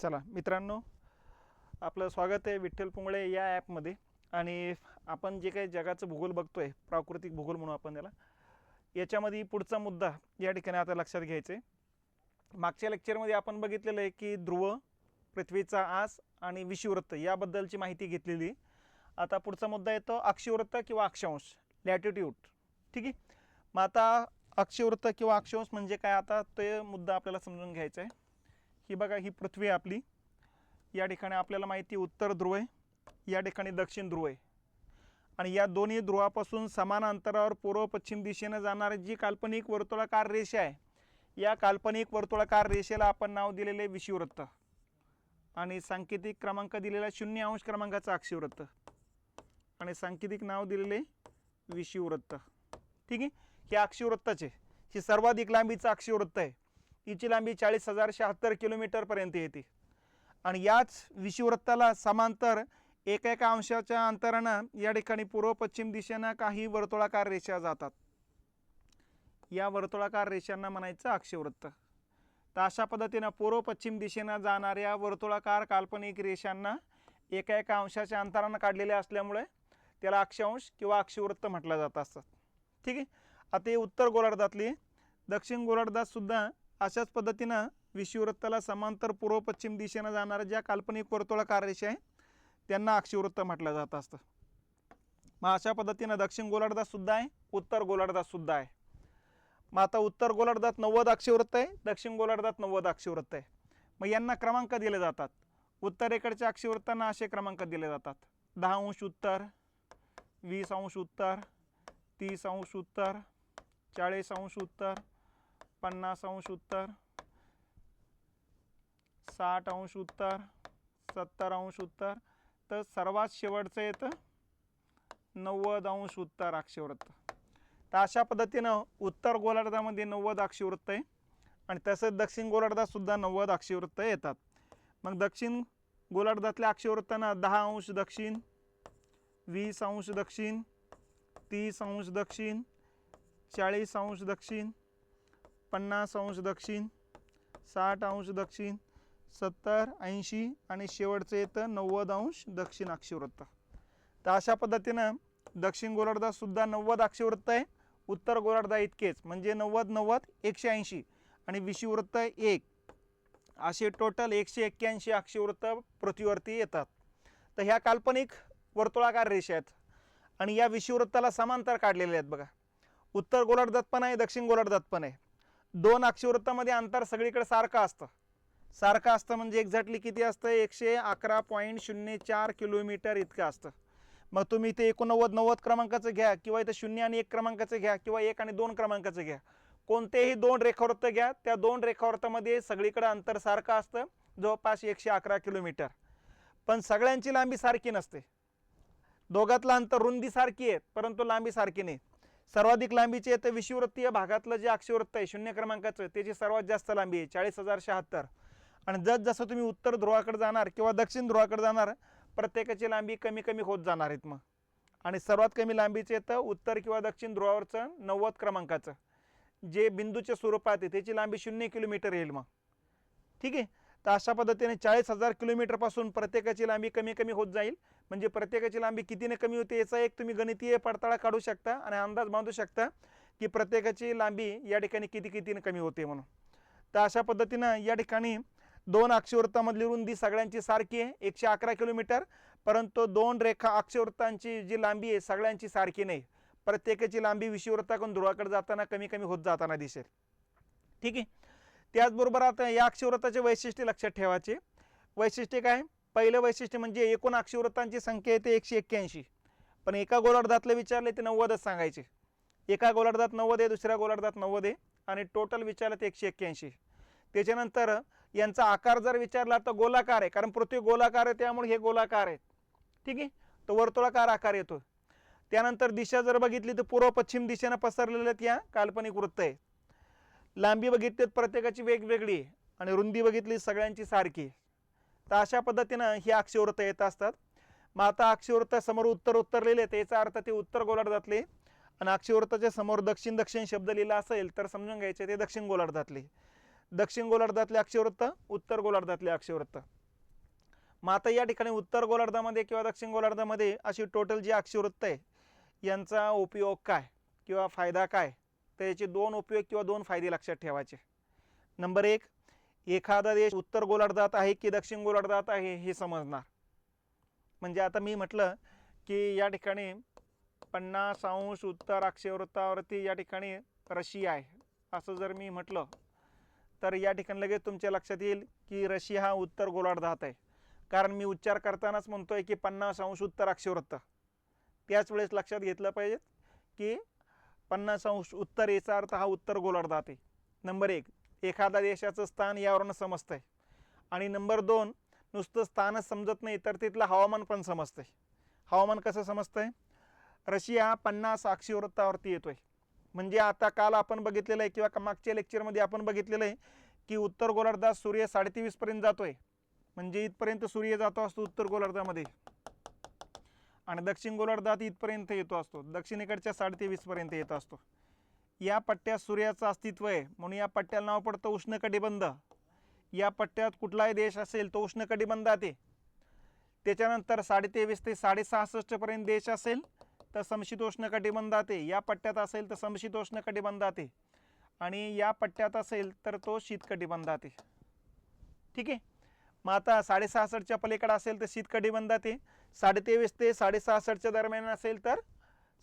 चला मित्रांनो, आपलं स्वागत आहे विठ्ठल पुंगळे या ॲपमध्ये. आणि आपण जे काही जगाचं भूगोल बघतोय, प्राकृतिक भूगोल म्हणून आपण त्याला, याच्यामध्ये पुढचा मुद्दा या ठिकाणी आता लक्षात घ्यायचा आहे. मागच्या लेक्चरमध्ये आपण बघितलेलं आहे की ध्रुव, पृथ्वीचा आस आणि विषुववृत्त याबद्दलची माहिती घेतलेली. आता पुढचा मुद्दा येतो अक्षीवृत्त किंवा अक्षांश, लॅटिट्यूड. ठीक आहे, मग आता अक्षीवृत्त किंवा अक्षांश म्हणजे काय, आता तो मुद्दा आपल्याला समजून घ्यायचा आहे. ही बघा, ही पृथ्वी आहे आपली. या ठिकाणी आपल्याला माहिती उत्तर ध्रुव आहे, या ठिकाणी दक्षिण ध्रुव आहे. आणि या दोन्ही ध्रुवापासून समान अंतरावर पूर्व पश्चिम दिशेने जाणारी जी काल्पनिक वर्तुळाकार रेषा आहे, या काल्पनिक वर्तुळाकार रेषेला आपण नाव दिलेले विषुववृत्त आणि सांकेतिक क्रमांक दिलेला 0° क्रमांकाचा अक्षीवृत्त आणि सांकेतिक नाव दिलेले विषुववृत्त. ठीक आहे, हे अक्षीवृत्ताचे ही सर्वाधिक लांबीचं अक्षीवृत्त आहे. हिची लांबी 40,076 किलोमीटर पर्यंत येते. आणि याच विषुववृत्ताला समांतर एका अंशाच्या अंतरानं या ठिकाणी पूर्व पश्चिम दिशेनं काही वर्तुळाकार रेषा जातात. या वर्तुळाकार रेषांना म्हणायचं अक्षीवृत्त. तर अशा पद्धतीनं पूर्व पश्चिम दिशेनं जाणाऱ्या वर्तुळाकार काल्पनिक रेषांना एका अंशाच्या अंतरानं काढलेल्या असल्यामुळे त्याला अक्षांश किंवा अक्षीवृत्त म्हटलं जात असतं. ठीक आहे, आता हे उत्तर गोलार्धातली. दक्षिण गोलार्धात सुद्धा अशाच पद्धतीनं विषुववृत्ताला समांतर पूर्व पश्चिम दिशेनं जाणाऱ्या ज्या काल्पनिक वर्तुळाकार रेषा आहे त्यांना अक्षीवृत्त म्हटलं जात असतं. मग अशा पद्धतीनं दक्षिण गोलार्धात सुद्धा आहे, उत्तर गोलार्धात सुद्धा आहे. मग आता उत्तर गोलार्धात 90 अक्षीवृत्त आहे, दक्षिण गोलार्धात 90 अक्षीवृत्त आहे. मग यांना क्रमांक दिले जातात. उत्तरेकडच्या अक्षीवृत्तांना असे क्रमांक दिले जातात: 10° उत्तर, 20° उत्तर, 30° उत्तर, 40° उत्तर, 50° उत्तर, 60° उत्तर, 70° उत्तर, तर सर्वात शेवटचं येतं 90° उत्तर अक्षीवृत्त. तर अशा पद्धतीनं उत्तर गोलार्धामध्ये 90 अक्षीवृत्त आहे आणि तसंच दक्षिण गोलार्धात सुद्धा 90 अक्षीवृत्त येतात. मग दक्षिण गोलार्धातल्या अक्षीवृत्तांना 10° दक्षिण, 20° दक्षिण, 30° दक्षिण, 40° दक्षिण, 50° दक्षिण, 60° दक्षिण, 70, 80 आणि शेवटचं येतं 90° दक्षिण अक्षीवृत्त. तर अशा पद्धतीनं दक्षिण गोलार्धात सुद्धा 90 अक्षीवृत्त आहे. उत्तर गोलार्धा इतकेच, म्हणजे 90, 90, 180 आणि विषुववृत्त 1, असे टोटल 181 अक्षीवृत्त पृथ्वीवरती येतात. तर ह्या काल्पनिक वर्तुळाकार रेषा आहेत आणि या विषुववृत्ताला समांतर काढलेल्या आहेत. बघा, उत्तर गोलार्धात पण आहे, दक्षिण गोलार्धात पण आहे. दोन अक्षीवृत्तामध्ये अंतर सगळीकडे सारखं असतं. सारखं असतं म्हणजे एक्झॅक्टली किती असतं? 111.04 किलोमीटर इतकं असतं. मग तुम्ही इथे 89, 90 क्रमांकाचं घ्या किंवा इथं 0 आणि 1 क्रमांकाचं घ्या किंवा 1 आणि 2 क्रमांकाचं घ्या, कोणतेही दोन रेखावृत्त घ्या, त्या दोन रेखावृत्तामध्ये सगळीकडे अंतर सारखं असतं, जवळपास 111 किलोमीटर. पण सगळ्यांची लांबी सारखी नसते. दोघातलं अंतर, रुंदी सारखी आहे परंतु लांबी सारखी नाही. सर्वाधिक लांबीचे येतं विषुववृत्तीय भागातलं जे अक्षीवृत्त आहे 0 क्रमांकाचं, त्याची सर्वात जास्त लांबी आहे 40,076. आणि जसं तुम्ही उत्तर ध्रुवाकडे जाणार किंवा दक्षिण ध्रुवाकडे जाणार, प्रत्येकाची लांबी कमी कमी होत जाणार आहेत. मग आणि सर्वात कमी लांबीचे येतं उत्तर किंवा दक्षिण ध्रुवावरचं 90 क्रमांकाचं, जे बिंदूच्या स्वरूपात आहे, त्याची लांबी 0 किलोमीटर येईल. मग ठीक आहे, तर अशा पद्धतीने 40,000 किलोमीटरपासून प्रत्येकाची लांबी कमी कमी होत जाईल. म्हणजे प्रत्येकाची लांबी कितीने कमी होते याचा एक तुम्ही गणितीय पडताळा काढू शकता आणि अंदाज बांधू शकता की प्रत्येकाची लांबी या ठिकाणी कितीने कमी होते म्हणून. तर अशा पद्धतीनं या ठिकाणी दोन अक्षीवृत्तामधली रुंदी सगळ्यांची सारखी आहे 111 किलोमीटर, परंतु दोन रेखा अक्षीवृत्तांची जी लांबी आहे सगळ्यांची सारखी नाही. प्रत्येकाची लांबी विषुववृत्ताकडून ध्रुवाकडे जाताना कमी कमी होत जाताना दिसेल. ठीक आहे, त्याचबरोबर आता या अक्षीवृत्ताचे वैशिष्ट्य लक्षात ठेवायचे. वैशिष्ट्य काय? पहिलं वैशिष्ट्य म्हणजे एकूण अक्षीवृत्तांची संख्या येते 181, पण एका गोलार्धातले विचारले ते 90च सांगायचे. एका गोलार्धात 90 आहे, दुसऱ्या गोलार्धात 90 आहे आणि टोटल विचारलं ते 181. त्याच्यानंतर यांचा आकार जर विचारला तर गोलाकार आहे, कारण पृथ्वी गोलाकार आहे त्यामुळे हे गोलाकार आहेत. ठीक आहे, तो वर्तुळाकार आकार येतो. त्यानंतर दिशा जर बघितली तर पूर्व पश्चिम दिशेनं पसरलेल्या त्या काल्पनिक वृत्त आहे. लांबी बघितली तर प्रत्येकाची वेगवेगळी आहे आणि रुंदी बघितली सगळ्यांची सारखी आहे. तर अशा पद्धतीनं ही अक्षीवृत्त येत असतात. मग आता अक्षीवृत्त समोर उत्तर उत्तरलेले आहेत, याचा अर्थ ते उत्तर गोलार्धातले, आणि अक्षीवृत्ताच्या समोर दक्षिण दक्षिण शब्द लिहिला असेल तर समजून घ्यायचे ते दक्षिण गोलार्धातले. दक्षिण गोलार्धातले अक्षवृत्त, उत्तर गोलार्धातले अक्षवृत्त. मग आता या ठिकाणी उत्तर गोलार्धामध्ये किंवा दक्षिण गोलार्धामध्ये अशी टोटल जी अक्षवृत्त आहे यांचा उपयोग काय किंवा फायदा काय, तर याचे दोन उपयोग किंवा दोन फायदे लक्षात ठेवायचे. नंबर एक, एखादा देश उत्तर गोलार्धात आहे की दक्षिण गोलार्धात आहे हे समजणार. म्हणजे आता मी म्हटलं की या ठिकाणी 50° उत्तर अक्षवृत्तावरती या ठिकाणी रशिया आहे असं जर मी म्हटलं तर या ठिकाणी लगेच तुमच्या लक्षात येईल की रशिया हा उत्तर गोलार्धात आहे, कारण मी उच्चार करतानाच म्हणतोय की 50° उत्तर अक्षवृत्त. त्याच वेळेस लक्षात घेतलं पाहिजे की 50° उत्तर याचा अर्थ हा उत्तर गोलार्धात आहे. नंबर एक, एखाद्या देशाचं स्थान यावरून समजतंय. आणि नंबर दोन, नुसतं स्थानच समजत नाही तर तिथलं हवामान पण समजतंय. हवामान कसं समजतंय? रशिया 50 अक्षवृत्तावरती येतोय. म्हणजे आता काल आपण बघितलेलं आहे किंवा मागच्या लेक्चरमध्ये आपण बघितलेलं आहे की उत्तर गोलार्धात सूर्य 23:30 पर्यंत जातोय, म्हणजे इथपर्यंत सूर्य जातो असतो उत्तर गोलार्धामध्ये, आणि दक्षिण गोलार्धात इथपर्यंत येतो असतो, दक्षिणेकडच्या 23:30 पर्यंत येत असतो. या पट्ट्यात सूर्याचं अस्तित्व आहे म्हणून या पट्ट्याला नाव पडतं उष्णकटिबंध. या पट्ट्यात कुठलाही देश असेल तो उष्णकटिबंधात आहे. त्याच्यानंतर 23:30 ते 66.5 पर्यंत देश असेल तर समशीतोष्ण कटिबंधात आहे. या पट्ट्यात असेल तर समशीतोष्ण कटिबंधात आहे, आणि या पट्ट्यात असेल तर तो शीतकटिबंधात आहे. ठीक आहे. मग आता 66.5च्या पलीकडे असेल तर शीतकटिबंधात आहे, 23:30 ते 66च्या दरम्यान असेल तर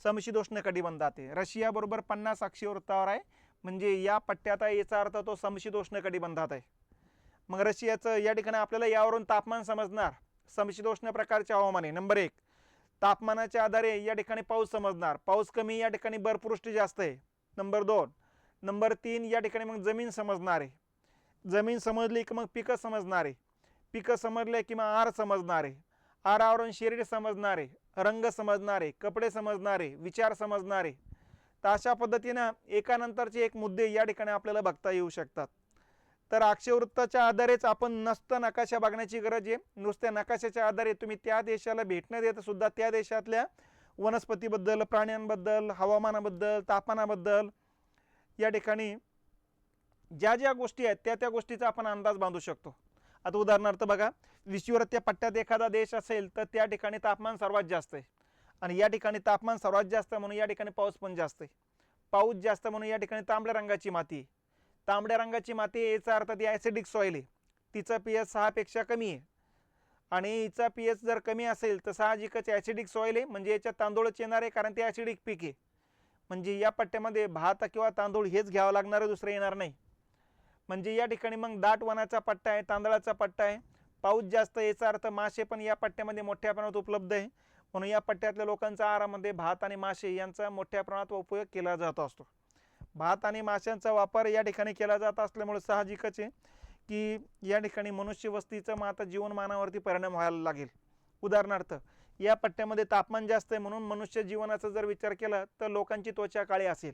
समशीतोष्ण कटिबंधात आहे. रशिया बरोबर 50 अक्षवृत्तावर आहे, म्हणजे या पट्ट्यात आहे याचा अर्थ तो समशीतोष्ण कटिबंधात आहे. मग रशियाचं या ठिकाणी आपल्याला यावरून तापमान समजणार, समशीतोष्ण प्रकारचे हवामान आहे. नंबर एक, तापमानाच्या आधारे या ठिकाणी पाऊस समजणार, पाऊस कमी या ठिकाणी बर्फवृष्टी जास्त आहे. नंबर दोन. नंबर तीन, या ठिकाणी मग जमीन समजणार आहे. जमीन समजली की मग पिकं समजणार आहे. पिकं समजले की मग आहार समजणार आहे. आहारावरून शरीर समजणार आहे, रंग समजणार आहे, कपडे समजणार आहे, विचार समजणार आहे. तर अशा पद्धतीनं एकानंतरचे एक मुद्दे या ठिकाणी आपल्याला बघता येऊ शकतात. तर अक्षवृत्ताच्या आधारेच आपण नसतं नकाशा बघण्याची गरज आहे. नुसत्या नकाशाच्या आधारे तुम्ही त्या देशाला भेट न देता सुद्धा त्या देशातल्या वनस्पतीबद्दल, प्राण्यांबद्दल, हवामानाबद्दल, तापमानाबद्दल या ठिकाणी ज्या ज्या गोष्टी आहेत त्या त्या गोष्टीचा आपण अंदाज बांधू शकतो. आता उदाहरणार्थ बघा, विषुववृत्तीय पट्ट्यात एखादा देश असेल तर त्या ठिकाणी तापमान सर्वात जास्त आहे, आणि या ठिकाणी तापमान सर्वात जास्त म्हणून या ठिकाणी पाऊस पण जास्त आहे. पाऊस जास्त म्हणून या ठिकाणी तांबड्या रंगाची माती आहे. तांबड्या रंगाची माती याचा अर्थ ती ॲसिडिक सॉईल आहे, तिचा pH 6 पेक्षा कमी आहे, आणि हिचा pH जर कमी असेल तर साहजिकच ॲसिडिक सॉईल आहे, म्हणजे याच्यात तांदूळच येणार आहे, कारण ते ॲसिडिक पीक आहे. म्हणजे या पट्ट्यामध्ये भात किंवा तांदूळ हेच घ्यावं लागणार आहे, दुसरं येणार नाही. म्हणजे या ठिकाणी मग दाट वनाचा पट्टा आहे, तांदळाचा पट्टा आहे, पाऊस जास्त, याचा अर्थ मासे पण या पट्ट्यामध्ये मोठ्या प्रमाणात उपलब्ध आहे, म्हणून या पट्ट्यातल्या लोकांच्या आहारामध्ये भात आणि मासे यांचा मोठ्या प्रमाणात उपयोग केला जात असतो. भात आणि माशांचा वापर या ठिकाणी केला जात असल्यामुळे साहजिकच आहे की या ठिकाणी मनुष्य वस्तीचं मग आता जीवनमानावरती परिणाम व्हायला लागेल. उदाहरणार्थ, या पट्ट्यामध्ये तापमान जास्त आहे म्हणून मनुष्य जीवनाचा जर विचार केला तर लोकांची त्वचा काळी असेल,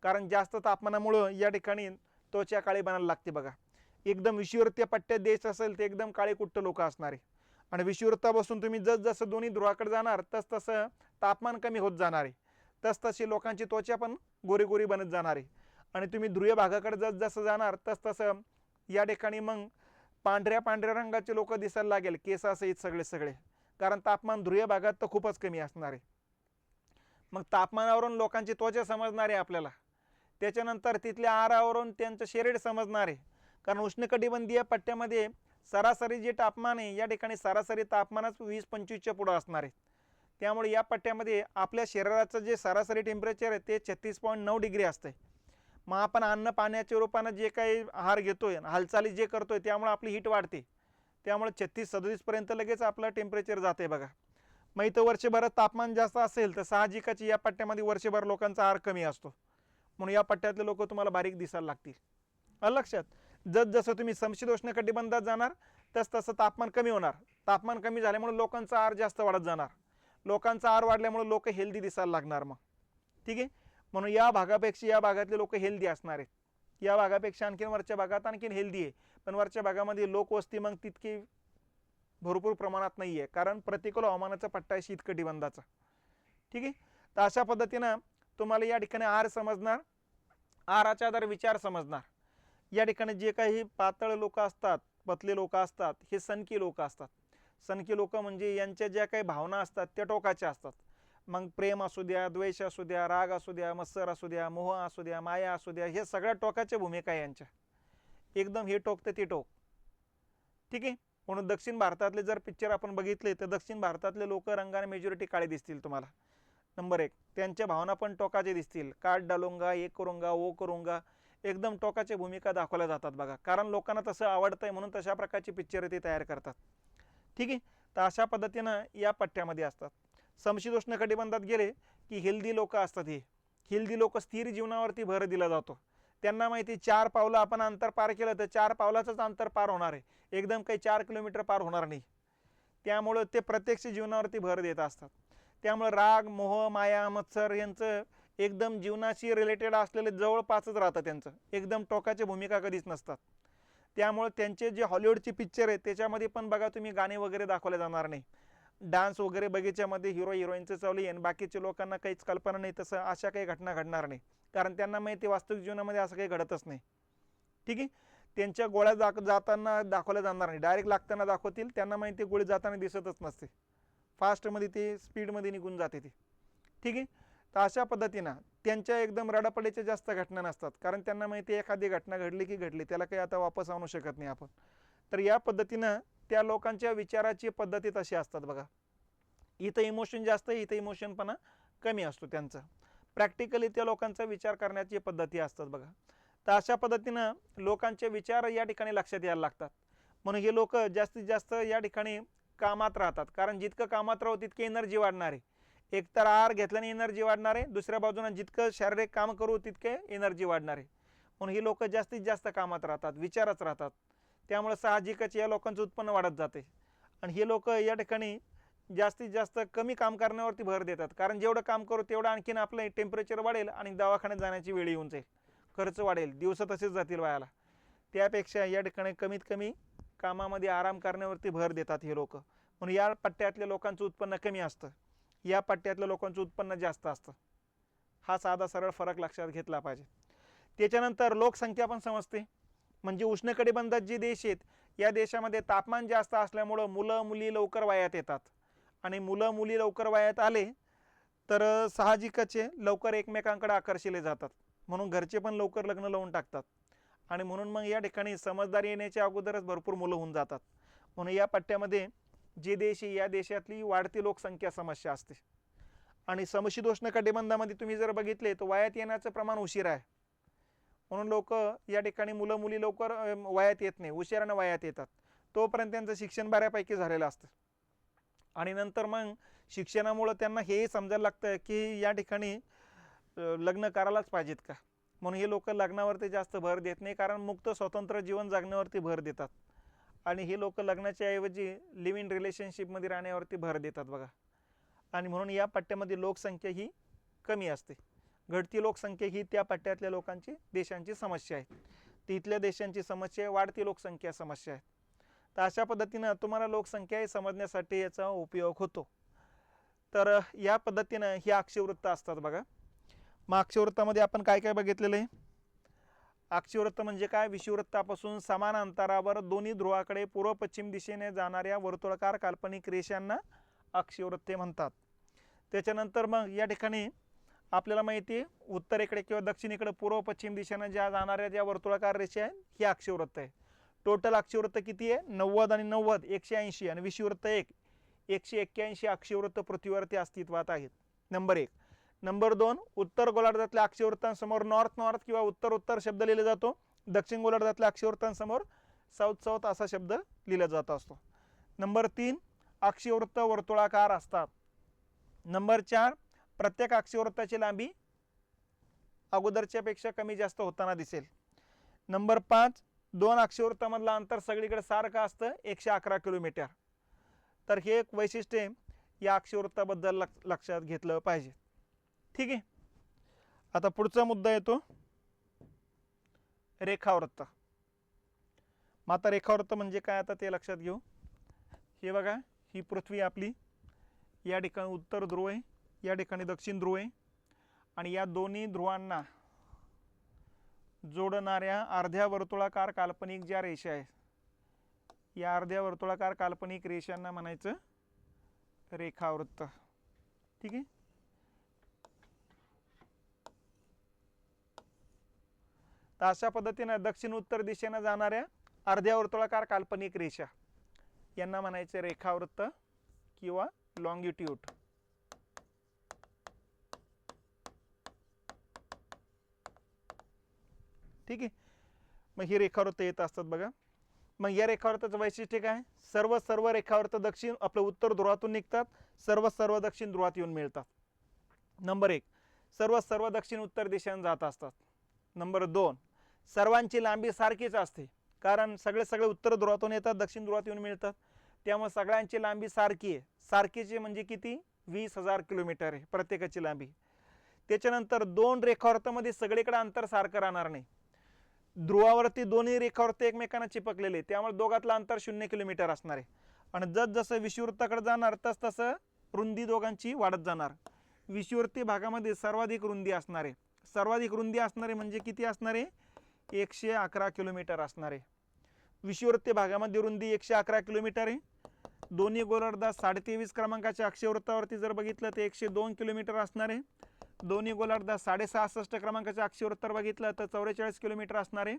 कारण जास्त तापमानामुळं या ठिकाणी त्वचा काळी बनायला लागते. बघा, एकदम विषुववृत्तीय पट्ट्यात देश असेल तर एकदम काळे कुट्ट लोक असणार आहे, आणि विषुववृत्तापासून तुम्ही जसजसं दोन्ही ध्रुवाकडे जाणार तसतसं तापमान कमी होत जाणार आहे, तसतशी लोकांची त्वचा पण गोरी गोरी बनत जाणार आहे. आणि तुम्ही ध्रुवीय भागाकडे जसजसं जाणार तसतसं या ठिकाणी मग पांढऱ्या पांढऱ्या रंगाचे लोक दिसायला लागेल, केसासहित सगळे, कारण तापमान ध्रुवीय भागात तर खूपच कमी असणार आहे. मग तापमानावरून लोकांची त्वचा समजणार आहे आपल्याला. त्याच्यानंतर तिथल्या आहारावरून त्यांचं शरीर समजणार आहे, कारण उष्णकटिबंधीय पट्ट्यामध्ये सरासरी जे तापमान आहे या ठिकाणी सरासरी तापमानच 20-25च्या पुढं असणार आहे. त्यामुळे या पट्ट्यामध्ये आपल्या शरीराचं जे सरासरी टेम्परेचर आहे ते 36.9 डिग्री असते. मग आपण अन्न पाण्याच्या रूपानं जे काही आहार घेतोय, हालचाली जे करतोय, त्यामुळे आपली हीट वाढते, त्यामुळे 36-37 पर्यंत लगेच आपलं टेम्परेचर जाते. बघा, मग इथं वर्षभरात तापमान जास्त असेल तर साहजिकच या पट्ट्यामध्ये वर्षभर लोकांचा आहार कमी असतो, म्हणून या पट्ट्यातले लोक तुम्हाला बारीक दिसायला लागतील. लक्षात, जसं तुम्ही समशीतोष्ण कटिबंधात जाणार तसं तापमान कमी होणार. तापमान कमी झाल्यामुळे लोकांचा आहार जास्त वाढत जाणार, लोकांचा आहार वाढल्यामुळे लोक हेल्दी दिसायला लागणार. मग ठीक आहे, म्हणून या भागापेक्षा या भागातले लोक हेल्दी असणार आहेत. या भागापेक्षा आणखीन वरच्या भागात आणखीन हेल्दी आहे, पण वरच्या भागामध्ये लोकवस्ती मग तितकी भरपूर प्रमाणात नाही आहे, कारण प्रतिकूल हवामानाचा पट्टा आहे शीतकटिबंधाचा. ठीक आहे, तर अशा पद्धतीनं तुम्हाला या ठिकाणी आहार समजणार, आहाराच्या आधारे विचार समजणार. या ठिकाणी जे काही पातळ लोक असतात, पतले लोक असतात, हे सनकी लोक असतात. सनकी लोक म्हणजे यांच्या ज्या काही भावना असतात त्या टोकाच्या असतात. मग प्रेम असू द्या, द्वेष असू द्या, राग असू द्या, मत्सर असू द्या, मोह असू द्या, माया असू द्या, हे सगळ्या टोकाच्या भूमिका आहे यांच्या. एकदम हे टोक तर ते टोक. ठीक आहे. म्हणून दक्षिण भारतातले जर पिक्चर आपण बघितले तर दक्षिण भारतातले लोक रंगाने मेजॉरिटी काळे दिसतील तुम्हाला. नंबर 1. त्यांच्या भावना पण टोकाचे दिसतील. काट डालूंगा, ये करूंगा, वो करूंगा, एकदम टोकाच्या भूमिका दाखवल्या जातात बघा. कारण लोकांना तसं आवडतंय म्हणून तशा प्रकारची पिक्चर ते तयार करतात. ठीक आहे. तर अशा पद्धतीनं या पट्ट्यामध्ये असतात. समशीतोष्ण कटिबंधात गेले की हेल्दी लोक असतात. हे हेल्दी लोक स्थिर जीवनावरती भर दिला जातो. त्यांना माहिती 4 पावलं आपण अंतर पार केलं तर 4 पावलाचंच अंतर पार होणार आहे, एकदम काही 4 किलोमीटर पार होणार नाही. त्यामुळं ते प्रत्यक्ष जीवनावरती भर देत असतात. त्यामुळे राग, मोह, माया, मत्सर यांचं एकदम जीवनाशी रिलेटेड असलेले जवळपासच राहतं. त्यांचं एकदम टोकाच्या भूमिका कधीच नसतात. त्यामुळे त्यांचे जे हॉलिवूडचे पिक्चर आहेत त्याच्यामध्ये पण बघा तुम्ही गाणे वगैरे दाखवले जाणार नाही. डान्स वगैरे बगीच्यामध्ये हिरो हिरोईनचं चालू आहे आणि बाकीच्या लोकांना काहीच कल्पना नाही, तसं अशा काही घटना घडणार नाही. कारण त्यांना माहिती वास्तविक जीवनामध्ये असं काही घडतच नाही. ठीक आहे. त्यांच्या गोळ्या जाताना दाखवल्या जाणार नाही, डायरेक्ट लागताना दाखवतील. त्यांना माहिती गोळी जाताना दिसतच नसते, फास्टमध्ये ते स्पीडमध्ये निघून जाते ते. ठीक आहे. तर अशा पद्धतीनं त्यांच्या एकदम रडापडीच्या जास्त घटना नसतात. कारण त्यांना माहिती एखादी घटना घडली की घडली, त्याला काही आता वापस आणू शकत नाही आपण. तर या पद्धतीनं त्या लोकांच्या विचाराची पद्धती तशी असतात बघा. इथं इमोशन जास्त आहे, इथं इमोशनपणा कमी असतो त्यांचा. प्रॅक्टिकली त्या लोकांचा विचार करण्याची पद्धती असतात बघा. तर अशा पद्धतीनं लोकांचे विचार या ठिकाणी लक्षात यायला लागतात. म्हणून हे लोक जास्तीत जास्त या ठिकाणी कामात राहतात. कारण जितकं कामात राहू तितकी एनर्जी वाढणार आहे. एकतर आहार घेतल्याने एनर्जी वाढणार आहे, दुसऱ्या बाजूने जितकं शारीरिक काम करू तितके एनर्जी वाढणार आहे. म्हणून ही लोक जास्तीत जास्त कामात राहतात, विचारच राहतात. त्यामुळे साहजिकच या लोकांचं उत्पन्न वाढत जाते. आणि हे लोक या ठिकाणी जास्तीत जास्त कमी काम करण्यावरती भर देतात. कारण जेवढं काम करू तेवढं आणखीन आपलं टेम्परेचर वाढेल आणि दवाखान्यात जाण्याची वेळ येऊन जाईल, खर्च वाढेल, दिवस तसेच जातील वायाला. त्यापेक्षा या ठिकाणी कमीत कमी कामामध्ये आराम करण्यावरती भर देतात हे लोक. म्हणून या पट्ट्यातल्या लोकांचं उत्पन्न कमी असतं, या पट्ट्यातल्या लोकांचं उत्पन्न जास्त असतं. हा साधा सरळ फरक लक्षात घेतला पाहिजे. त्याच्यानंतर लोकसंख्या पण समजते. म्हणजे उष्णकटिबंधात जे देश आहेत या देशामध्ये तापमान जास्त असल्यामुळं मुलं मुली लवकर वयात येतात. आणि मुलं मुली लवकर वयात आले तर साहजिकच लवकर एकमेकांकडे आकर्षिले जातात. म्हणून घरचे पण लवकर लग्न लावून टाकतात. आणि म्हणून मग या ठिकाणी समजदारी येण्याच्या अगोदरच भरपूर मुलं होऊन जातात. म्हणून या पट्ट्यामध्ये जे देश या देशातली वाढती लोकसंख्या समस्या असते. आणि समशीतोष्ण कटिबंधामध्ये तुम्ही जर बघितले तर वयात येण्याचं प्रमाण उशीर आहे. म्हणून लोक या ठिकाणी मुलं मुली लवकर वयात येत नाही, उशिरानं वयात येतात. तोपर्यंत त्यांचं शिक्षण बऱ्यापैकी झालेलं असतं. आणि नंतर मग शिक्षणामुळं त्यांना हे समजायला लागतं की या ठिकाणी लग्न करायलाच पाहिजेत का. म्हणून हे लोक लग्नावरती जास्त भर देत नाही, कारण मुक्त स्वतंत्र जीवन जगण्यावरती भर देतात. आणि हे लोक लग्नाच्या ऐवजी लिव्ह इन रिलेशनशिपमध्ये राहण्यावरती भर देतात बघा. आणि म्हणून या पट्ट्यामध्ये लोकसंख्या ही कमी असते. घटती लोकसंख्या ही त्या पट्ट्यातल्या लोकांची देशांची समस्या आहे. तिथल्या देशांची समस्या आहे वाढती लोकसंख्या समस्या आहे. तर अशा पद्धतीनं तुम्हाला लोकसंख्या समजण्यासाठी याचा उपयोग होतो. तर या पद्धतीनं ही अक्षवृत्त असतात बघा. मग अक्षवृत्तामध्ये आपण काय काय बघितलेलं आहे. अक्षवृत्त म्हणजे काय, विषुवृत्तापासून समान अंतरावर दोन्ही ध्रुवाकडे पूर्व पश्चिम दिशेने जाणाऱ्या वर्तुळाकार काल्पनिक रेषांना अक्षवृत्ते म्हणतात. त्याच्यानंतर मग या ठिकाणी आपल्याला माहिती आहे उत्तरेकडे किंवा दक्षिणेकडे पूर्व पश्चिम दिशेने ज्या जाणाऱ्या ज्या वर्तुळाकार रेषा आहेत ही अक्षवृत्त आहे. टोटल अक्षवृत्त किती आहे, 90 आणि 90 180 आणि विषुवृत्त 181 अक्षवृत्त पृथ्वीवरती अस्तित्वात आहेत. नंबर 1. नंबर 2, उत्तर गोलार्धातल्या अक्षवृत्तांसमोर नॉर्थ नॉर्थ किंवा उत्तर उत्तर शब्द लिहिला जातो. दक्षिण गोलार्धातल्या अक्षवृत्तांसमोर साऊथ साऊथ असा शब्द लिहिला जात असतो. नंबर 3, अक्षवृत्त वर्तुळाकार असतात. नंबर 4, प्रत्येक अक्षवृत्ताची लांबी अगोदरच्या पेक्षा कमी जास्त होताना दिसेल. नंबर 5, 2 अक्षवृत्तामधलं अंतर सगळीकडे सारखं असतं 111 किलोमीटर. तर हे एक वैशिष्ट्य या अक्षवृत्ताबद्दल लक्षात घेतलं पाहिजे. ठीक आहे. आता पुढचा मुद्दा येतो रेखावृत्त. मग आता रेखावृत्त म्हणजे काय आता ते लक्षात घेऊ. हे बघा, ही पृथ्वी आपली, या ठिकाणी उत्तर ध्रुव आहे, या ठिकाणी दक्षिण ध्रुव आहे. आणि या दोन्ही ध्रुवांना जोडणाऱ्या अर्ध्या वर्तुळाकार काल्पनिक ज्या रेषा आहे, या अर्ध्या वर्तुळाकार काल्पनिक रेषांना म्हणायचं रेखावृत्त. ठीक आहे. तर अशा पद्धतीने दक्षिण उत्तर दिशेने जाणाऱ्या अर्ध्या वर्तुळाकार काल्पनिक रेषा यांना म्हणायचे रेखावृत्त किंवा लॉंगिट्यूड. ठीक आहे. मग ही रेखावृत्त येत असतात बघा. मग या रेखावृत्ताचं वैशिष्ट्य काय? सर्व रेखावृत्त दक्षिण आपलं उत्तर ध्रुवातून निघतात, सर्व दक्षिण ध्रुवात येऊन मिळतात. नंबर 1, सर्व दक्षिण उत्तर दिशेने जात असतात. नंबर 2, सर्वांची लांबी सारखीच असते, कारण सगळे उत्तर ध्रुवातून येतात, दक्षिण ध्रुवात येऊन मिळतात, त्यामुळे सगळ्यांची लांबी सारखी आहे. सारखीची म्हणजे किती? 20,000 किलोमीटर आहे प्रत्येकाची लांबी. त्याच्यानंतर 2 रेखावृत्तामध्ये सगळीकडे अंतर सारखं राहणार नाही. ध्रुवावरती दोन्ही रेखावृत्त एकमेकांना चिपकलेले, त्यामुळे दोघातलं अंतर 0 किलोमीटर असणार आहे. आणि जसं विषुवृत्ताकडे जाणार तसं रुंदी दोघांची वाढत जाणार. विषुवृत्तीय भागामध्ये सर्वाधिक रुंदी असणार आहे. सर्वाधिक रुंदी असणारे म्हणजे किती असणार आहे? 111 किलोमीटर असणार आहे. विषुवृत्तीय भागामध्ये रुंदी 111 किलोमीटर आहे. दोन्ही गोलार्धात 23.5 क्रमांकाच्या अक्षवृत्तावरती जर बघितलं तर 102 किलोमीटर असणार आहे. दोन्ही गोलार्धात 66.5 क्रमांकाच्या अक्षवृत्तावर बघितलं तर 44 किलोमीटर असणार आहे.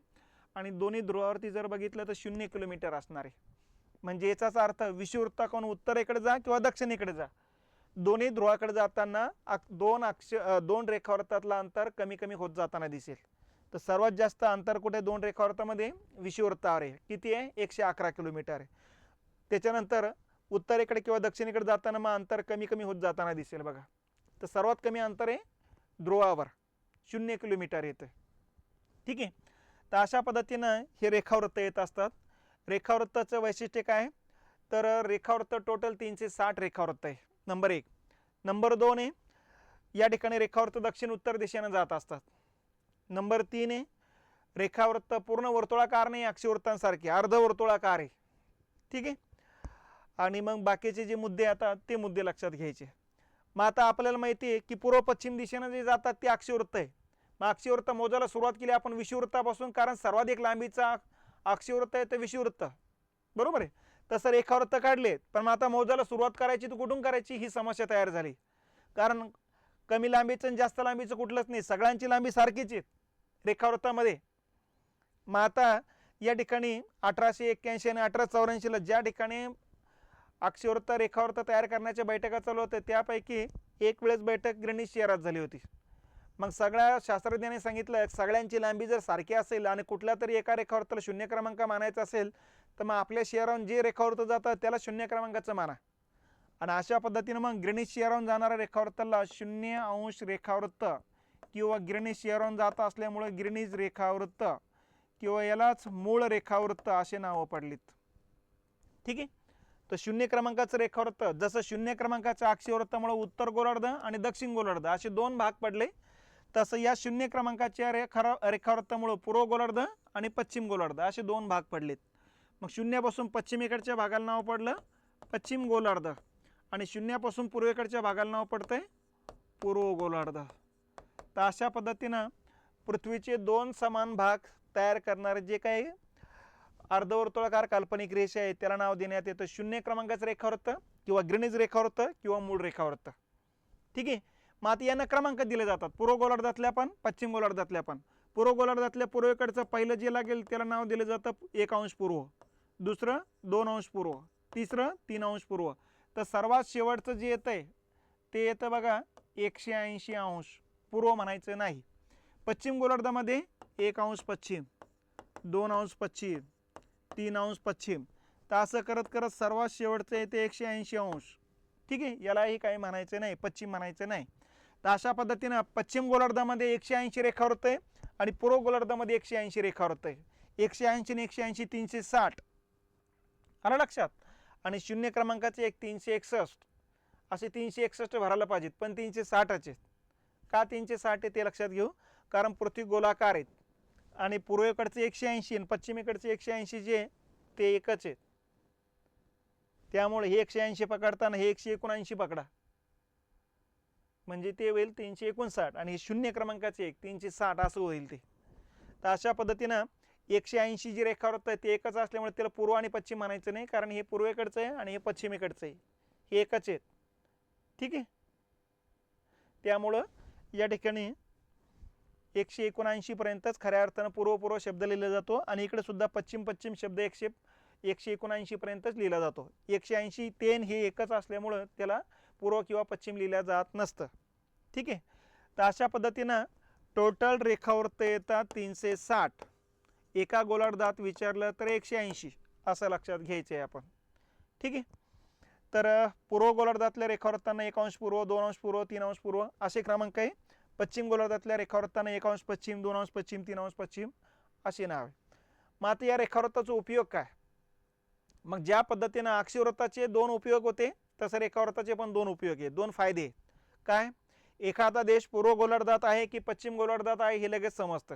आणि दोन्ही ध्रुवावरती जर बघितलं तर 0 किलोमीटर असणार आहे. म्हणजे याचाच अर्थ विषुवृत्ताकडून उत्तरेकडे जा किंवा दक्षिणेकडे जा, दोन्ही ध्रुवाकडे जाताना दोन रेखावृत्तातलं अंतर कमी कमी होत जाताना दिसेल. तर सर्वात जास्त अंतर कुठे? 2 रेखावृत्तामध्ये विषुवृत्तावर आहे. किती आहे? 111 किलोमीटर आहे. त्याच्यानंतर उत्तरेकडे किंवा दक्षिणेकडे जाताना मग अंतर कमी कमी होत जाताना दिसेल बघा. तर सर्वात कमी अंतर आहे ध्रुवावर, 0 किलोमीटर येतं. ठीक आहे. तर अशा पद्धतीनं हे रेखावृत्त येत असतात. रेखावृत्ताचं वैशिष्ट्य काय? तर रेखावृत्त टोटल 360 रेखावृत्त आहे. नंबर 1. नंबर 2 आहे, या ठिकाणी रेखावृत्त दक्षिण उत्तर दिशेने जात असतात. नंबर 3 आहे, रेखावृत्त पूर्ण वर्तुळाकार नाही, अक्षवृत्तांसारखे अर्धवर्तुळाकार आहे. ठीक आहे. आणि मग बाकीचे जे मुद्दे आता ते मुद्दे लक्षात घ्यायचे. मग आता आपल्याला माहिती आहे की पूर्व पश्चिम दिशेने जे जातात ते अक्षवृत्त आहे. मग अक्षवृत्त मोजायला सुरुवात केली आपण विषुवृत्तापासून, कारण सर्वाधिक लांबीचा अक्षवृत्त आहे ते विषुवृत्त, बरोबर आहे. तसं रेखावृत्त काढले, पण मग आता मोजायला सुरुवात करायची तर कुठून करायची ही समस्या तयार झाली. कारण कमी लांबीचं आणि जास्त लांबीचं कुठलंच नाही, सगळ्यांची लांबी सारखीच आहे रेखावृत्तामध्ये. मग आता या ठिकाणी 1881 आणि 1884ला ज्या ठिकाणी अक्षवृत्त रेखावृत्त तयार करण्याच्या बैठका चालू होत्या, त्यापैकी एक वेळेस बैठक ग्रीनिच शहरात झाली होती. मग सगळ्या शास्त्रज्ञांनी सांगितलं सगळ्यांची लांबी जर सारखी असेल आणि कुठल्या तरी एका रेखावृत्ताला 0 क्रमांक मानायचा असेल तर मग आपल्या शहराहून जे रेखावृत्त जातात त्याला 0 क्रमांकाचं माना. आणि अशा पद्धतीनं मग ग्रीनिच शहराहून जाणाऱ्या रेखावृत्ताला 0° रेखावृत्त किंवा ग्रीनिच शहराहून जात असल्यामुळे ग्रीनिच रेखावृत्त किंवा यालाच मूळ रेखावृत्त असे नावं पडलीत. ठीक आहे. तर 0 क्रमांकाचं रेखावृत्त, जसं 0 क्रमांकाच्या अक्षवृत्तामुळे उत्तर गोलार्ध आणि दक्षिण गोलार्ध असे 2 भाग पडले, तसं या 0 क्रमांकाच्या रेखावृत्तामुळे पूर्व गोलार्ध आणि पश्चिम गोलार्ध असे 2 भाग पडलेत. मग 0 पासून पश्चिमेकडच्या भागाला नाव पडलं पश्चिम गोलार्ध आणि 0 पासून पूर्वेकडच्या भागाला नाव पडतंय पूर्व गोलार्ध. तर अशा पद्धतीनं पृथ्वीचे 2 समान भाग तयार करणारे जे काही अर्धवर्तुळाकार काल्पनिक रेषा आहे त्याला नाव देण्यात येतं 0 क्रमांकाचं रेखावृत्त किंवा ग्रीनिच रेखावृत्त किंवा मूळ रेखावृत्त. ठीक आहे. मग आता यांना क्रमांक दिले जातात, पूर्व गोलार्धातल्या पण पश्चिम गोलार्धातल्या पण. पूर्व गोलार्धातल्या पूर्वेकडचं पहिलं जे लागेल त्याला नाव दिलं जातं 1° पूर्व, दुसरं 2° पूर्व, तिसरं 3° पूर्व. तर सर्वात शेवटचं जे येतं आहे ते येतं बघा 180° पूर्व म्हणायचं नाही. पश्चिम गोलार्धामध्ये 1° पश्चिम, 2° पश्चिम, 3° पश्चिम. तर असं करत करत सर्वात शेवटचं येते 180°. ठीक आहे. यालाही काही म्हणायचं नाही, पश्चिम म्हणायचं नाही. तर अशा पद्धतीनं पश्चिम गोलार्धामध्ये 180 रेखावृत्त आहे आणि पूर्व गोलार्धामध्ये 180 रेखावृत्त आहे. 180 आणि 180 360 आलं लक्षात. आणि 0 क्रमांकाचे 361 असे 361 भरायला पाहिजेत, पण 360 आहेत. का 360 आहे ते लक्षात घेऊ. कारण पृथ्वी गोलाकार आहेत आणि पूर्वेकडचे 180 आणि पश्चिमेकडचे 180 जे ते एकच आहेत, त्यामुळे हे 180 पकडताना हे 179 पकडा, म्हणजे ते होईल 359 आणि 0 क्रमांकाचे 360 असं होईल ते. तर अशा पद्धतीनं 180 जी रेखावृत्त आहे ते एकच असल्यामुळे त्याला पूर्व आणि पश्चिम म्हणायचं नाही, कारण हे पूर्वेकडचं आहे आणि हे पश्चिमेकडचं आहे, हे एकच आहेत. ठीक आहे. त्यामुळं या ठिकाणी 179 पर्यंतच खऱ्या अर्थानं पूर्व शब्द लिहिला जातो आणि इकडे सुद्धा पश्चिम शब्द 179 पर्यंतच लिहिला जातो. 180 ते हे एकच असल्यामुळं त्याला पूर्व किंवा पश्चिम लिहिलं जात नसतं. ठीक आहे. तर अशा पद्धतीनं टोटल रेखावृत्त येतात 360. एका गोलार्धात विचारलं तर 180 असं लक्षात घ्यायचं आहे आपण. ठीक आहे. तर पूर्व गोलार्धातल्या रेखावृत्तांना 1 अंश पूर्व, 2 अंश पूर्व, 3 अंश पूर्व असे क्रमांक आहे. पश्चिम गोलार्धातल्या रेखावृत्तांना 1 अंश पश्चिम, 2 अंश पश्चिम, 3 अंश पश्चिम असे नाव आहे. मग आता या रेखावृत्ताचा उपयोग काय? मग ज्या पद्धतीनं अक्षवृत्ताचे 2 उपयोग होते तसं रेखावृत्ताचे पण 2 उपयोग आहेत, 2 फायदे. काय? एखादा देश पूर्व गोलार्धात आहे की पश्चिम गोलार्धात आहे हे लगेच समजतं.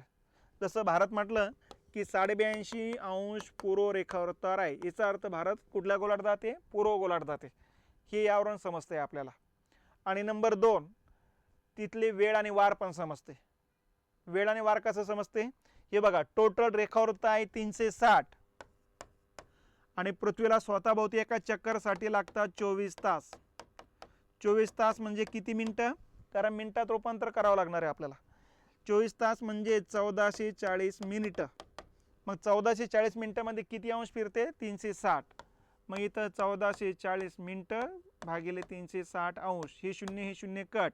जसं भारत म्हटलं की 82.5 अंश पूर्व रेखावृत्तावर आहे, याचा अर्थ भारत कुठल्या गोलार्धात आहे? पूर्व गोलार्धात आहे, हे यावरून समजतंय आपल्याला. आणि नंबर 2, तिथले वेळ आणि वार पण समजते. वेळ आणि वार कसं समजते? हे बघा, टोटल रेखावृत्त आहे 360 आणि पृथ्वीला स्वतःभोवती एका चक्करसाठी लागतात 24 तास. 24 तास म्हणजे किती मिनिटं? कारण मिनिटात रूपांतर करावं लागणार आहे आपल्याला. 24 तास म्हणजे 1440 मिनिटं. मग 1440 मिनिटामध्ये किती अंश फिरते? 360. मग इथं 1440 मिनिटं भागिले 360 अंश. हे शून्य कट.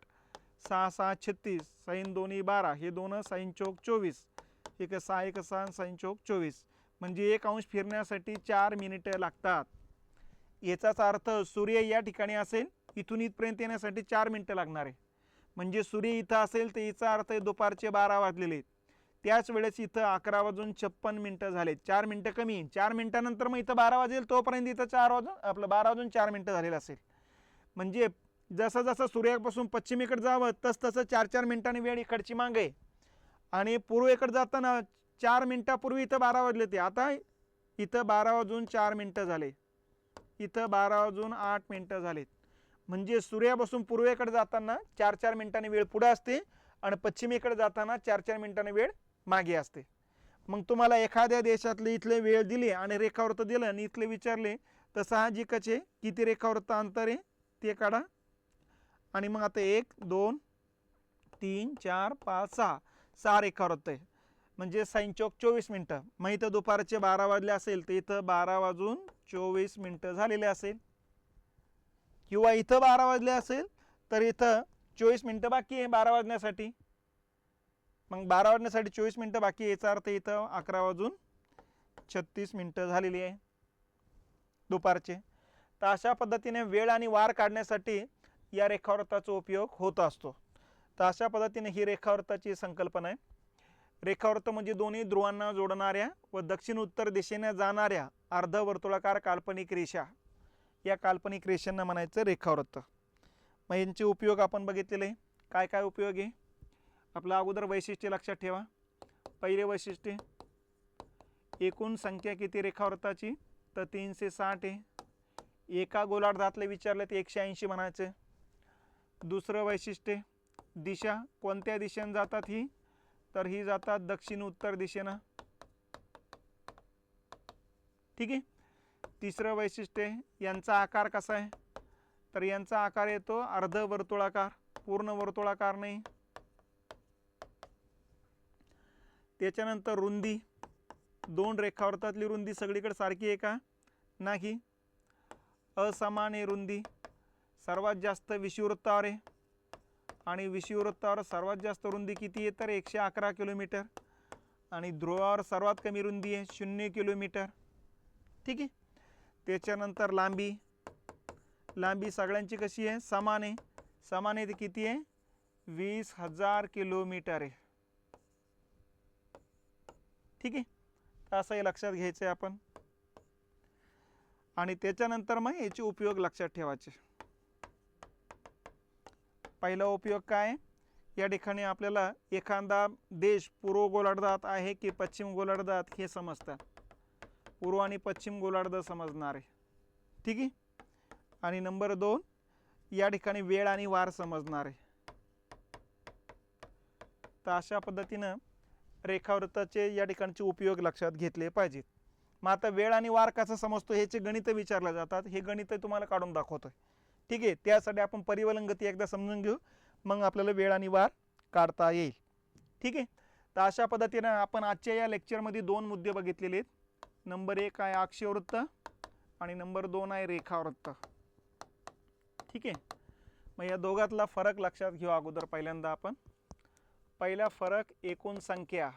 6 6 36, साईन 2 12, हे 2 साईन चौक 24, एक 6 1 6 साईन चौक 24, म्हणजे 1 अंश फिरण्यासाठी 4 मिनिटं लागतात. याचाच अर्थ सूर्य या ठिकाणी असेल, इथून इथपर्यंत येण्यासाठी 4 मिनिटं लागणार आहे. म्हणजे सूर्य इथं असेल तर याचा अर्थ दुपारचे 12 वाजलेले. त्याच वेळेस इथं 11:56 झाले. 4 मिनिटं कमी. 4 मिनिटानंतर मग इथं 12 वाजेल, तोपर्यंत इथं 12 वाजून 4 मिनिटं झालेलं असेल. म्हणजे जसं जसं सूर्यापासून पश्चिमेकडे जावं तसं 4-4 मिनिटांनी वेळ इकडची मागे. आणि पूर्वेकडे जाताना 4 मिनिटापूर्वी इथं 12 वाजले ते. आता इथं 12 वाजून 4 मिनिटं झाले, इथं 12 वाजून 8 मिनिटं झालेत. म्हणजे सूर्यापासून पूर्वेकडे जाताना 4-4 मिनिटांनी वेळ पुढे असते आणि पश्चिमेकडे जाताना 4-4 मिनिटांनी वेळ मागे असते. मग तुम्हाला एखाद्या देशातले इथले वेळ दिली आणि रेखावृत्त दिलं आणि इथले विचारले तर साहजिकच आहे किती रेखावृत्त अंतर आहे ते काढा. आणि मग आता 1 2 3 4 5 6 रेखावृत्त आहे, म्हणजे साईन चौक 24 मिनिटं. मग इथं दुपारचे 12 वाजले असेल तर इथं 12 वाजून 24 मिनिटं झालेले असेल, किंवा इथं 12 वाजले असेल तर इथं 24 मिनिटं बाकी आहे 12 वाजण्यासाठी. मग 12 वाजण्यासाठी 24 मिनिटं बाकी, याचा अर्थ इथं 11 वाजून 36 मिनिटं झालेली आहे दुपारचे. तर अशा पद्धतीने वेळ आणि वार काढण्यासाठी या रेखावृत्ताचा उपयोग होत असतो. तर अशा पद्धतीने ही रेखावृत्ताची संकल्पना आहे. रेखावृत्त म्हणजे दोन्ही ध्रुवांना जोडणाऱ्या व दक्षिण उत्तर दिशेने जाणाऱ्या अर्धवर्तुळाकार काल्पनिक रेषा, या काल्पनिक रेषांना म्हणायचं रेखावृत्त. मग यांचे उपयोग आपण बघितलेले. काय काय उपयोग आहे? आपलं अगोदर वैशिष्ट्य लक्षात ठेवा. पहिले वैशिष्ट्य, एकूण संख्या किती रेखावृत्ताची? तर 360 आहे. एका गोलार्धातले विचारले तर 180 म्हणायचं. दुसरं वैशिष्ट्य, दिशा कोणत्या दिशेने जातात ही? तर ही जातात दक्षिण उत्तर दिशेनं. ठीक आहे. तिसरं वैशिष्ट्य, यांचा आकार कसा आहे? तर यांचा आकार येतो अर्धवर्तुळाकार, पूर्ण वर्तुळाकार नाही. त्याच्यानंतर रुंदी, 2 रेखावृत्तातली रुंदी सगळीकडे सारखी आहे का? नाही, असमान आहे रुंदी. सर्वात जास्त विषुववृत्तावर आहे आणि विषुववृत्तावर सर्वात जास्त रुंदी किती आहे? तर 111 किलोमीटर. आणि ध्रुवावर सर्वात कमी रुंदी आहे 0 किलोमीटर. ठीक आहे. त्याच्यानंतर लांबी, लांबी सगळ्यांची कशी आहे? समान आहे. समान आहे ते किती आहे? 20,000 किलोमीटर आहे. ठीक आहे. असंही लक्षात घ्यायचं आहे आपण. आणि त्याच्यानंतर मग याचे उपयोग लक्षात ठेवायचे. पहिला उपयोग काय? या ठिकाणी आपल्याला एखादा देश पूर्व गोलार्धात आहे की पश्चिम गोलार्धात हे समजतं. पूर्व आणि पश्चिम गोलार्ध समजणार आहे. ठीक आहे. आणि नंबर 2, या ठिकाणी वेळ आणि वार समजणार आहे. तर अशा पद्धतीनं रेखावृत्ताचे या ठिकाणचे उपयोग लक्षात घेतले पाहिजेत. मग आता वेळ आणि वार कसा समजतो ह्याचे गणित विचारले जातात. हे गणित तुम्हाला काढून दाखवतोय. ठीक आहे, त्यासाठी आपण परिवलन गती एकदा समजून घेऊ, मग आपल्याला वेळ आणि वार काढता येईल. ठीक आहे, तर अशा पद्धतीने आपण आजच्या या लेक्चरमध्ये 2 मुद्दे बघितलेले आहेत. नंबर 1 आहे अक्षीय वृत्त आणि नंबर 2 आहे रेखावृत्त. ठीक आहे, मग या दोघातला फरक लक्षात घेऊ. अगोदर पहिल्यांदा आपण पहिला फरक एकूण संख्या.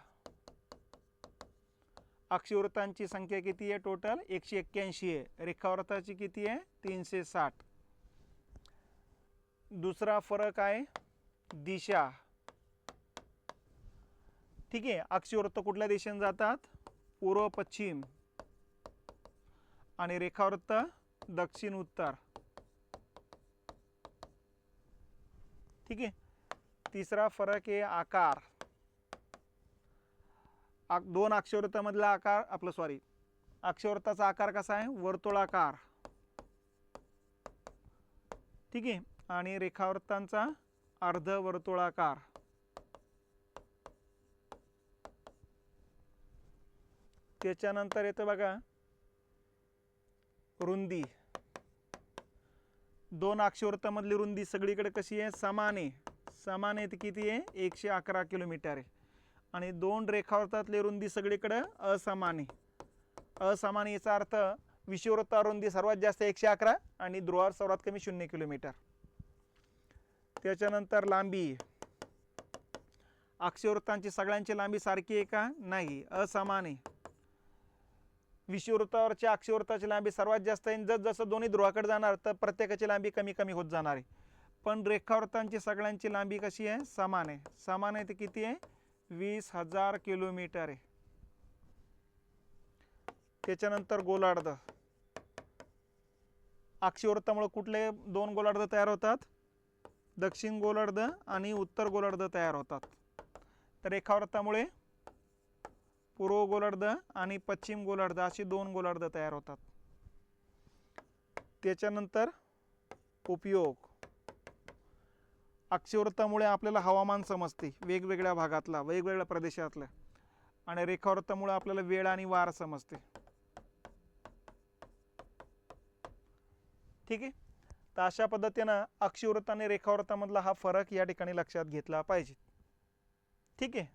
अक्षीवृत्तांची संख्या किती आहे? टोटल 181 आहे. रेखावृत्ताची किती आहे? 360. दुसरा फरक आहे दिशा. ठीक आहे, अक्षीवृत्त कुठल्या दिशेने जातात? पूर्व पश्चिम आणि रेखावृत्त दक्षिण उत्तर. ठीक आहे, तिसरा फरक आहे आकार. 2 अक्षीवृत्तामधला आकार अक्षीवृत्ताचा आकार कसा आहे? वर्तुळाकार. ठीक आहे, आणि रेखावृत्तांचा अर्धवर्तुळाकार. त्याच्यानंतर येतं बघा रुंदी. 2 अक्षीवृत्तामधली रुंदी सगळीकडे कशी आहे? समान आहे. समान आहे, किती आहे? 111 किलोमीटर आहे. आणि 2 रेखावृत्तातली रुंदी सगळीकडे असमान आहे. असमान याचा अर्थ विषुववृत्तावर रुंदी सर्वात जास्त 111 आणि ध्रुवावर सर्वात कमी 0 किलोमीटर. त्याच्यानंतर लांबी. अक्षीवृत्तांची सगळ्यांची लांबी सारखी आहे का? नाही, असमान आहे. विषुववृत्तावरच्या अक्षीवृत्ताची लांबी सर्वात जास्त आहे. जसं दोन्ही ध्रुवाकडे जाणार तर प्रत्येकाची लांबी कमी कमी होत जाणार आहे. पण रेखावृत्तांची सगळ्यांची लांबी कशी आहे? समान आहे. समान आहे ते किती आहे? 20,000 किलोमीटर आहे. त्याच्यानंतर गोलार्ध. अक्षीवृत्तामुळे कुठले 2 गोलार्ध तयार होतात? दक्षिण गोलार्ध आणि उत्तर गोलार्ध तयार होतात. तर रेखावृत्तामुळे पूर्व गोलार्ध आणि पश्चिम गोलार्ध अशी 2 गोलार्ध तयार होतात. त्याच्यानंतर उपयोग. अक्षीवृत्तामुळे आपल्याला हवामान समजते वेगवेगळ्या भागातला, वेगवेगळ्या प्रदेशातला, आणि रेखावृत्तामुळे आपल्याला वेळ आणि वार समजते. ठीक आहे, तर अशा पद्धतीनं अक्षीवृत्त आणि रेखावृत्तामधला हा फरक या ठिकाणी लक्षात घेतला पाहिजे. ठीक आहे.